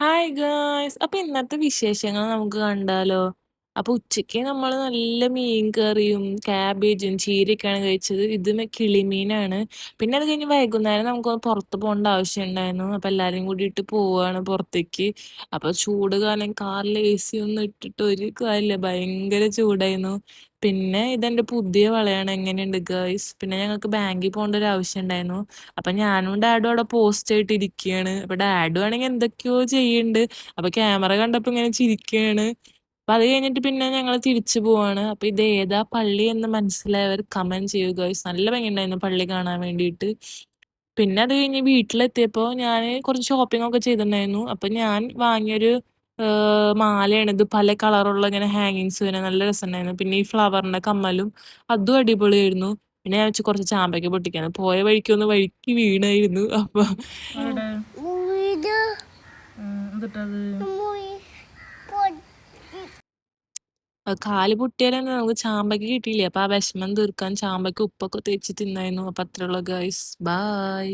Hi guys. അപ്പൊ ഇന്നത്തെ വിശേഷങ്ങൾ നമുക്ക് കണ്ടാലോ? അപ്പൊ ഉച്ചയ്ക്ക് നമ്മള് നല്ല മീൻ കറിയും കാബേജും ചീരയൊക്കെയാണ് കഴിച്ചത്. ഇത് കിളിമീനാണ്. പിന്നെ അത് കഴിഞ്ഞ് വൈകുന്നേരം നമുക്കൊന്ന് പുറത്ത് പോകേണ്ട ആവശ്യമുണ്ടായിരുന്നു. അപ്പൊ എല്ലാരും കൂടിയിട്ട് പോവാണ് പുറത്തേക്ക്. അപ്പൊ ചൂട് കാരണം കാറിൽ AC ഒന്നും ഇട്ടിട്ട് ഒരു കാര്യമില്ല. ഭയങ്കര ചൂടായിരുന്നു. പിന്നെ ഇതെന്റെ പുതിയ വളയാണ്. എങ്ങനെയുണ്ട് ഗായ്സ്? പിന്നെ ഞങ്ങൾക്ക് ബാങ്കിൽ പോകേണ്ട ഒരു ആവശ്യം ഉണ്ടായിരുന്നു. അപ്പൊ ഞാനും ഡാഡും അവിടെ പോസ്റ്റ് ആയിട്ട് ഇരിക്കുകയാണ്. അപ്പൊ ഡാഡു ആണെങ്കിൽ എന്തൊക്കെയോ ചെയ്യുന്നുണ്ട്. അപ്പൊ ക്യാമറ കണ്ടപ്പോ ഇങ്ങനെ ചിരിക്കുകയാണ്. അപ്പൊ അത് കഴിഞ്ഞിട്ട് പിന്നെ ഞങ്ങൾ തിരിച്ചു പോവാണ്. അപ്പൊ ഇത് ഏതാ പള്ളി എന്ന് മനസ്സിലായവർ കമന്റ് ചെയ്യുക ഗൈസ്. നല്ല ഭംഗിയുണ്ടായിരുന്നു പള്ളി കാണാൻ വേണ്ടിയിട്ട്. പിന്നെ അത് കഴിഞ്ഞ് വീട്ടിലെത്തിയപ്പോ ഞാൻ കുറച്ച് ഷോപ്പിംഗ് ഒക്കെ ചെയ്തിട്ടുണ്ടായിരുന്നു. അപ്പൊ ഞാൻ വാങ്ങിയൊരു മാലയാണ്. ഇത് പല കളറുള്ള ഇങ്ങനെ ഹാങ്ങിങ്സ് വരെ നല്ല രസമുണ്ടായിരുന്നു. പിന്നെ ഈ ഫ്ലവറിന്റെ കമ്മലും അതും അടിപൊളിയായിരുന്നു. പിന്നെ ഞാൻ വെച്ച് കുറച്ച് ചാമ്പയ്ക്ക പൊട്ടിക്കാണ്. പോയ വഴിക്കൊന്ന് വഴിക്ക് വീണായിരുന്നു. അപ്പൊ എവിടെ എന്നിട്ടത് കാല് പൊട്ടിയാലും നമുക്ക് ചാമ്പയ്ക്ക കിട്ടിയില്ലേ. അപ്പൊ ആ വിഷമം തീർക്കാൻ ചാമ്പയ്ക്ക ഉപ്പൊക്കെ തേച്ച് തിന്നായിരുന്നു. അപ്പൊ അത്രയുള്ള ഗൈസ്. ബൈ.